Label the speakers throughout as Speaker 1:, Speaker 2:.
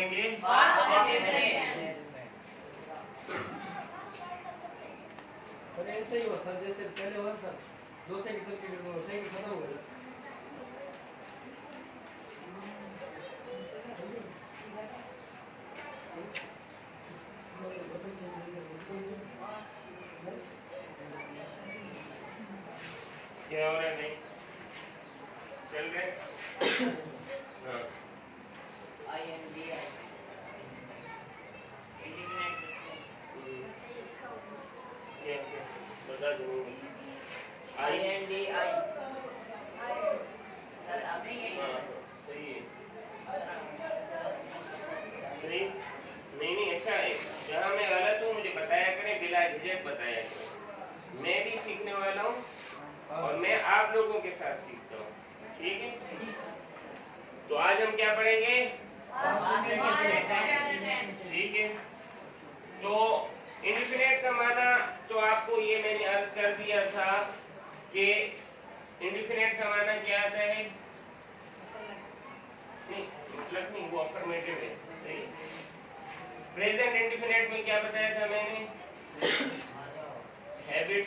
Speaker 1: पढ़ेंगे?
Speaker 2: सर ऐसे ही हो सर, जैसे पहले हुआ सर 2 सेकंड चल के सेकंड खत्म हो गया।
Speaker 1: क्या हो रहा है? नहीं चल रहे? हाँ क्या क्या बता दूँ?
Speaker 3: I N D I sir अभी
Speaker 1: हाँ सही है, सही नहीं नहीं अच्छा है। जहाँ मैं गलत हूँ मुझे बताया करें, बिला झिझक बताया करें। मैं भी सीखने वाला हूँ और मैं आप लोगों के साथ सीखता हूँ, ठीक है? तो आज हम क्या पढ़ेंगे? ठीक है, तो इंडिफिनिट का माना तो आपको ये मैंने अर्ज कर दिया था कि इंडिफिनिट का माना क्या आता है? नहीं मतलब नहीं, वो अफर्मेटिव है, सही। प्रेजेंट इंडिफिनिट में क्या बताया था मैंने? Habit,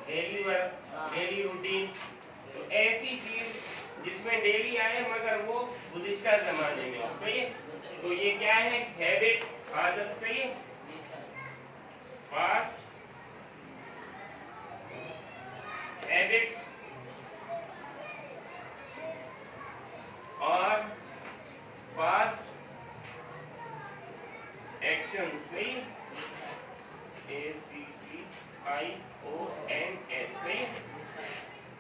Speaker 1: daily work, daily routine. तो ऐसी चीज जिसमें डेली आए मगर वो गुज़िश्ता जमाने में हो, सही है? तो ये क्या है? हैबिट, आदत, सही है? पास्ट हैबिट्स और पास्ट एक्शन, सही? ACTIONS, सही?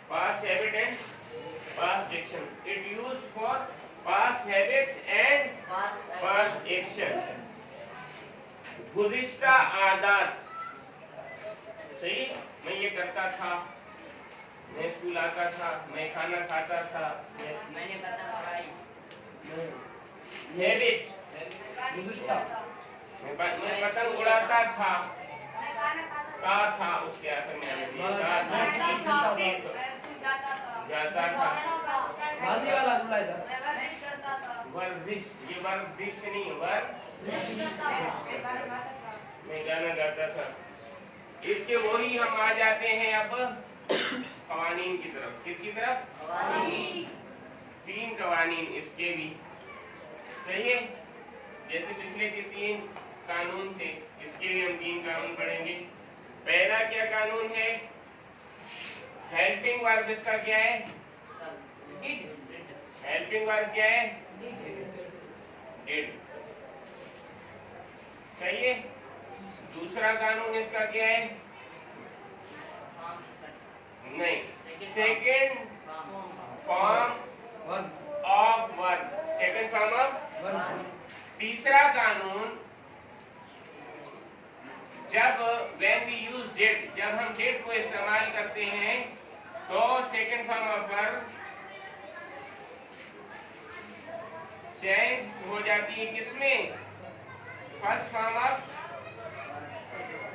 Speaker 1: Past habit and past action. It used for past habits and past action. गुज़िश्ता आदत, सही? मैं ये करता था, मैं स्कूल आता था, मैं खाना खाता था,
Speaker 3: मैंने पता पढ़ाई
Speaker 1: हैबिट, मैं पतंग उड़ाता था, था उसके आखिर में जाता था,
Speaker 2: बाजी वाला रूल है सर।
Speaker 1: वर्जिश, ये वर्जिश नहीं है, मैं गाना गाता था। इसके वही हम आ जाते हैं अब कवानीन की तरफ। किसकी तरफ? 3 कवानीन इसके भी, सही है? जैसे पिछले के 3 कानून थे, इसके भी हम 3 कानून पढ़ेंगे। पहला क्या कानून है? हेल्पिंग वर्ब इसका क्या है? हेल्पिंग वर्ब क्या है? डिड, सही है? दूसरा कानून इसका क्या है? नहीं, second form of verb, second form of. तीसरा कानून, जब when we use did, जब हम did को इस्तेमाल करते हैं तो second form of verb change हो जाती है किसमें? फर्स्ट फॉर्म ऑफ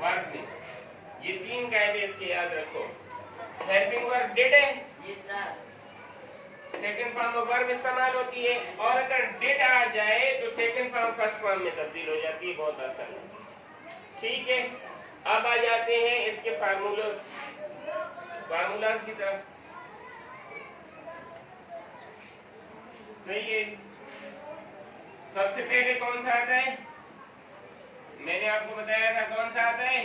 Speaker 1: वर्ब में। ये 3 कायदे इसके याद रखो। हेल्पिंग वर्ब डिड है, सेकेंड फॉर्म ऑफ वर्ब इस्तेमाल होती है, और अगर डिड आ जाए तो सेकेंड फॉर्म फर्स्ट फॉर्म में तब्दील हो जाती है। बहुत आसान है, ठीक है? अब आ जाते हैं इसके फार्मूलास की तरफ, सही है? सबसे पहले कौन सा आता है? मैंने आपको बताया था कौन सा आता है?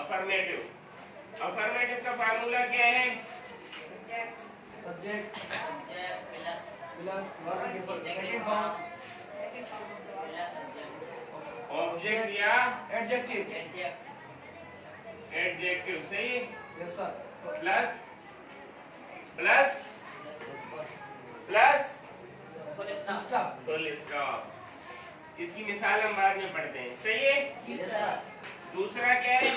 Speaker 1: अफर्मेटिव। अफर्मेटिव का फार्मूला क्या है?
Speaker 2: सब्जेक्ट प्लस वर्ब के सेकंड फॉर्म
Speaker 1: ऑब्जेक्ट या
Speaker 2: एडजेक्टिव।
Speaker 1: एडजेक्टिव, सही?
Speaker 2: Yes sir.
Speaker 1: Plus plus plus full stop. इसकी मिसाल हम बाद में पढ़ते हैं, सही है?
Speaker 3: Yes sir.
Speaker 1: दूसरा क्या है?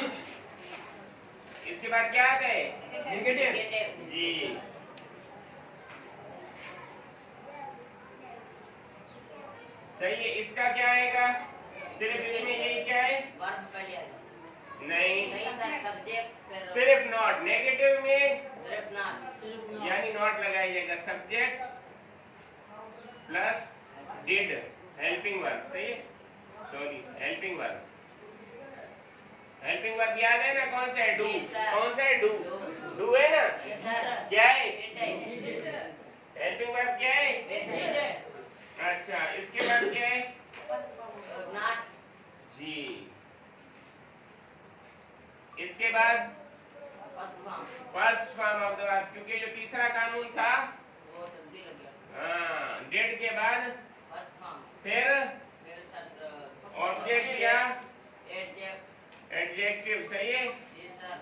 Speaker 1: इसके बाद क्या आता है?
Speaker 2: नेगेटिव।
Speaker 1: जी, सही है? इसका क्या आएगा? सिर्फ इसमें यही क्या है?
Speaker 3: वर्ब पहले आएगा।
Speaker 1: नहीं,
Speaker 3: नहीं सर, सब्जेक्ट फिर
Speaker 1: सिर्फ नॉट। नेगेटिव में
Speaker 3: सिर्फ नॉट
Speaker 1: यानी नॉट लगाया जाएगा। Subject plus did, helping verb, सही है, sorry helping verb. Helping verb याद है ना, कौन सा है? डू।
Speaker 3: Yes, sir.
Speaker 1: कौन सा है? डू। डू है ना?
Speaker 3: यस सर
Speaker 1: क्या है?
Speaker 3: डिड है
Speaker 1: हेल्पिंग वर्ब क्या है?
Speaker 3: डिड है
Speaker 1: अच्छा, इसके बाद क्या है?
Speaker 3: नॉट
Speaker 1: जी। इसके बाद
Speaker 3: first form
Speaker 1: first form of the verb, क्योंकि जो तीसरा कानून था,
Speaker 3: वो तब्दील हो गया
Speaker 1: हाँ, डिड के बाद
Speaker 3: फर्स्ट फॉर्म
Speaker 1: फिर
Speaker 3: फिर सर
Speaker 1: ऑब्जेक्ट या
Speaker 3: एडजेक्ट
Speaker 1: एडजेक्टिव, सही है,
Speaker 3: जी sir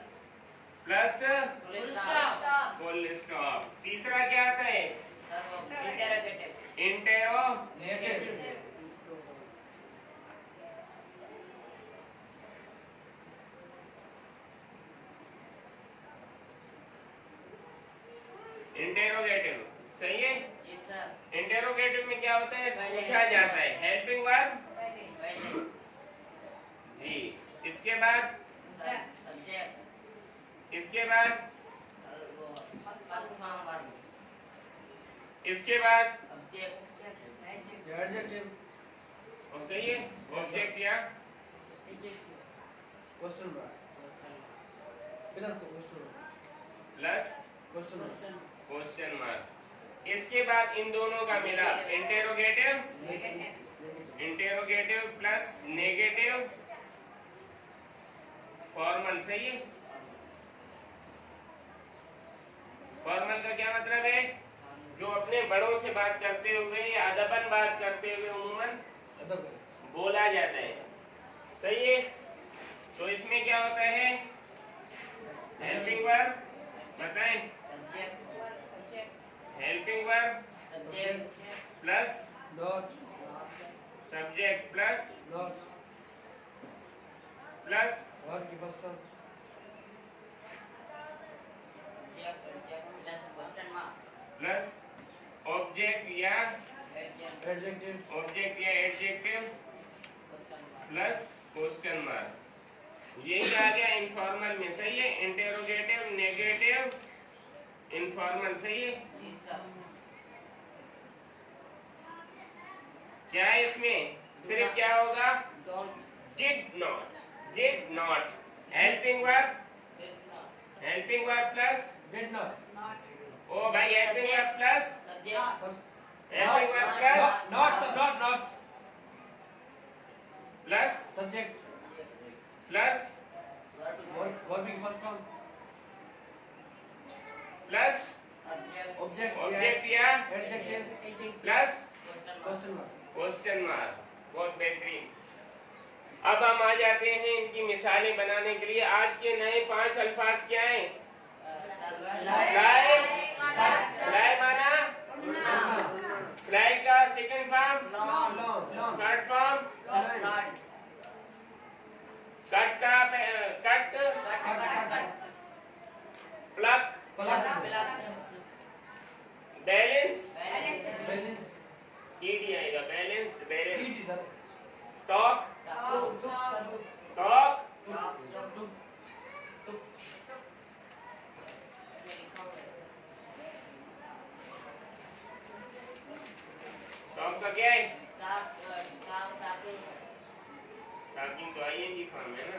Speaker 1: plus
Speaker 3: full stop
Speaker 1: full stop. तीसरा क्या आता है?
Speaker 3: सर वो इंटरोगेटिव
Speaker 1: इंटेरोगेटिव। इंटेरोगेटिव, सही है।
Speaker 3: जी सर
Speaker 1: इंटेरोगेटिव में क्या होता है? पूछा जाता है। हेल्पिंग वर्ब
Speaker 3: पहले
Speaker 1: जी। इसके बाद
Speaker 3: सब्जेक्ट
Speaker 1: इसके बाद
Speaker 3: वो फर्स्ट फॉर्म वर्ब
Speaker 1: इसके बाद
Speaker 3: ऑब्जेक्ट
Speaker 2: एडजेक्टिव
Speaker 1: और सही है, ऑब्जेक्ट या
Speaker 2: question mark plus question mark
Speaker 1: plus
Speaker 2: question mark
Speaker 1: question mark. इसके बाद इन दोनों का मिला interrogative, interrogative plus negative formal, सही है। फॉर्मल का क्या मतलब है? जो अपने बड़ों से बात करते हुए या अदबन बात करते हुए उम्मन
Speaker 2: अदब
Speaker 1: बोला जाता है, सही है। तो इसमें क्या होता है? हेल्पिंग वर्ब बताएं। Helping verb plus
Speaker 2: not
Speaker 1: subject plus
Speaker 2: not
Speaker 1: plus
Speaker 2: verb की फर्स्ट फॉर्म
Speaker 1: प्लस ऑब्जेक्ट या
Speaker 2: adjective
Speaker 1: adjective plus question mark. यही आ गया इनफॉर्मल में, सही है। इंटेरोगेटिव, नेगेटिव, इनफॉर्मल, सही है। क्या है इसमें? सिर्फ क्या होगा? Did not helping verb plus
Speaker 2: did not
Speaker 1: ओ भाई, helping verb plus helping verb plus
Speaker 2: not
Speaker 1: plus
Speaker 2: subject
Speaker 1: plus
Speaker 2: verb की फर्स्ट फॉर्म
Speaker 1: प्लस ऑब्जेक्ट या
Speaker 2: adjective
Speaker 1: plus
Speaker 2: question mark
Speaker 1: question mark. बहुत बेहतरीन। अब हम आ जाते हैं इनकी मिसालें बनाने के लिए। आज के नए 5 अल्फाज क्या हैं? फ्लाई, फ्लाई माना फ्लाई का second form, third form, cut का cut, pluck, balance,
Speaker 2: balance
Speaker 1: ED आएगा, balanced, balance,
Speaker 2: easy sir
Speaker 1: talk, talk, talk का क्या है? टॉकिंग तो आईएनजी फॉर्म है ना।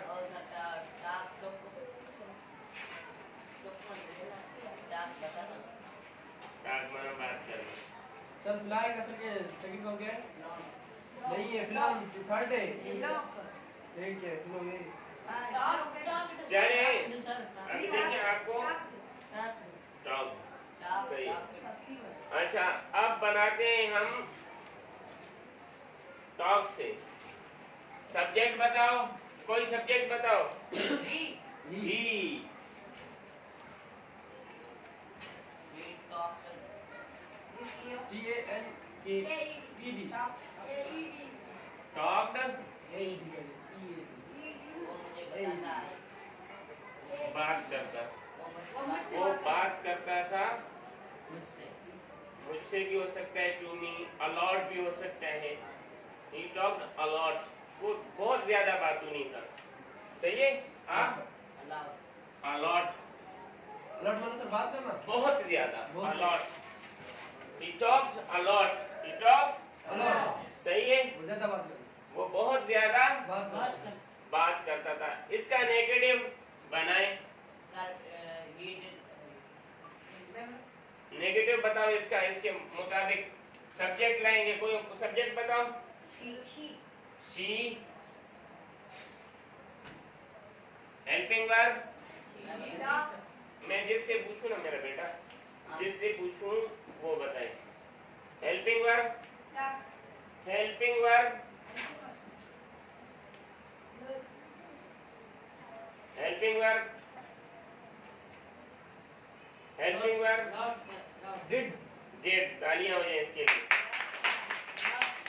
Speaker 1: टॉक माना बात करना।
Speaker 2: सर फ्लाई का सेकंड फॉर्म क्या है? नहीं है फिल्म थर्ड है एक है फिल्म ये
Speaker 1: चलिए अभी देखिए आपको टॉक सही। अच्छा, अब बनाते हैं हम टॉक से। सब्जेक्ट बताओ, कोई सब्जेक्ट बताओ। ही
Speaker 2: TANKED
Speaker 1: टॉक्ड, बात करता, वो बात करता था मुझसे भी हो सकता है, टू मी, अलॉट भी हो सकता है। ही टॉक्ड अलॉट, वो बहुत ज्यादा बातूनी था, सही है। अलॉट
Speaker 2: अलॉट मतलब सर बात करना।
Speaker 1: बहुत ज्यादा,
Speaker 2: बहुत
Speaker 1: a lot. He talks a lot. He talk
Speaker 2: a lot
Speaker 1: सही है,
Speaker 2: वो ज्यादा बात करना,
Speaker 1: वो बहुत ज्यादा
Speaker 2: बात करना।
Speaker 1: बात करता था। इसका नेगेटिव बनाए,
Speaker 3: सर he did
Speaker 1: नेगेटिव बताओ इसका, इसके मुताबिक सब्जेक्ट लाएंगे, कोई सब्जेक्ट बताओ। शी, हेल्पिंग वर्ब, मैं जिससे पूछूं ना मेरा बेटा, जिससे पूछूं वो बताए। Helping verb, helping verb, helping verb, helping verb,
Speaker 2: did
Speaker 1: did. तालियां हो जाए इसके लिए।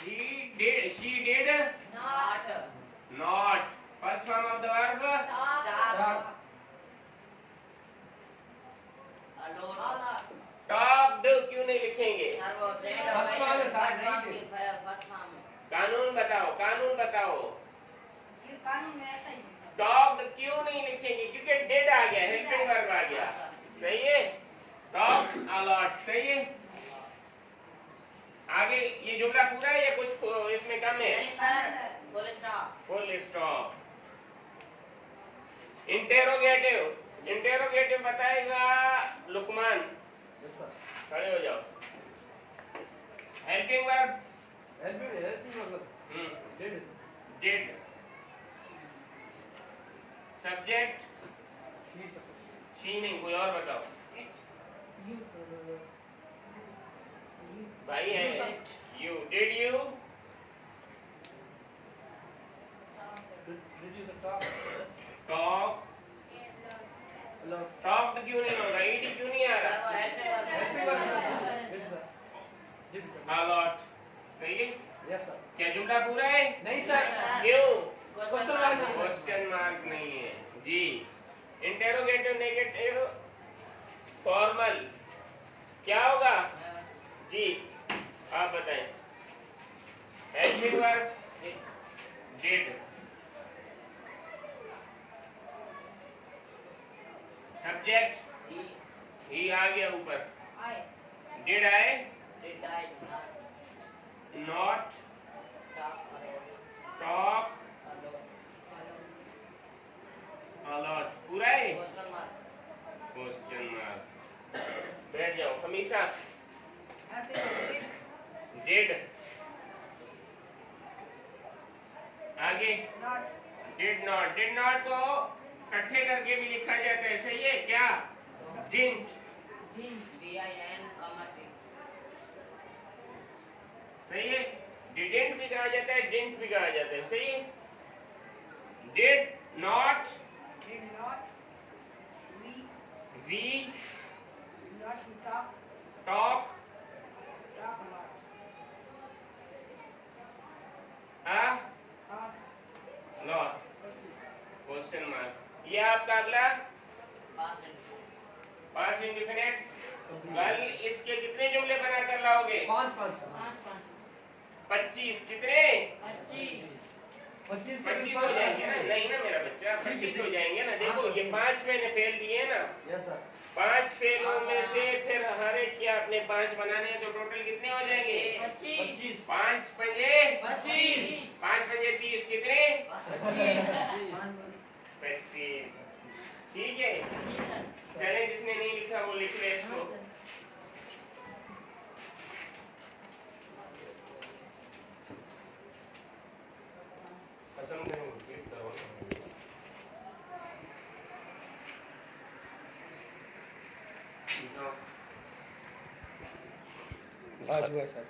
Speaker 1: He did, she did
Speaker 3: not
Speaker 1: not. First form of the verb
Speaker 3: talk alone
Speaker 1: talked क्यों नहीं लिखेंगे?
Speaker 3: सर वो did
Speaker 2: First form है, sir, नहीं
Speaker 3: form
Speaker 2: did।
Speaker 3: की first form है
Speaker 1: कानून बताओ, कानून बताओ। talked क्यों नहीं लिखेंगे? क्योंकि did आ गया, हेल्पिंग वर्ब आ गया। सही है, talked a lot। सही है। आगे ये जुमला पूरा है या कुछ इसमें कम है?
Speaker 3: नहीं sir full stop
Speaker 1: full stop. Interrogative, interrogative बताएगा लुकमान।
Speaker 2: Yes sir.
Speaker 1: खड़े हो जाओ। हेल्पिंग वर्ब
Speaker 2: हेल्पिंग मतलब did
Speaker 1: did. Subject
Speaker 2: she sir.
Speaker 1: She नहीं, कोई और बताओ भाई है। You, did you,
Speaker 2: did you sir talk
Speaker 1: talk,
Speaker 2: a lot
Speaker 1: talked क्यों नहीं होगा? ईडी क्यों नहीं आ
Speaker 3: सर वो
Speaker 1: रहा?
Speaker 3: Helping verb
Speaker 2: did sir did sir.
Speaker 1: a lot। सही है।
Speaker 2: Yes sir.
Speaker 1: क्या जुमला पूरा है?
Speaker 2: नहीं सर
Speaker 1: क्यों?
Speaker 3: क्वेश्चन मार्क
Speaker 1: क्वेश्चन मार्क नहीं है जी। इंटेरोगेटिव, नेगेटिव, फॉर्मल क्या होगा जी? आप बताएं। हेल्पिंग वर्ब डिड, सब्जेक्ट ही आ गया ऊपर, डिड आए,
Speaker 3: did I not
Speaker 1: not
Speaker 3: talk alone
Speaker 1: talk a lot. पूरा है,
Speaker 3: क्वेश्चन मार्क
Speaker 1: क्वेश्चन मार्क। बैठ जाओ हमेशा। डिड आगे, डिड नॉट, डिड नॉट को इकट्ठे करके भी लिखा जाता है। सही है क्या? डिडंट,
Speaker 3: DIN comma T
Speaker 1: सही है। डिडंट भी कहा जाता है, डिडंट भी कहा जाता है। सही है। Did not we talk a lot। Question mark. ये आपका अगला
Speaker 3: past tense
Speaker 1: पास्ट इंडेफिनिट। कल इसके कितने जुमले बनाकर लाओगे?
Speaker 2: 5 सर।
Speaker 1: 25। कितने?
Speaker 2: 25
Speaker 1: 25 हो जाएंगे ना? नहीं ना मेरा बच्चा, 25 हो जाएंगे ना। देखो ये 5 मैंने फेल दिए ना,
Speaker 2: यस सर।
Speaker 1: 5 फेलों में से फिर हर एक के अपने 5 बनाने हैं, तो टोटल कितने हो जाएंगे?
Speaker 2: 25
Speaker 1: 5 पंजे 5 पंजे 30। कितने? 25। ठीक है, चले जिसने नहीं लिखा वो लिख ले इसको। खत्म करेंगे, क्लिक करो ना।
Speaker 2: आज हुआ है सर।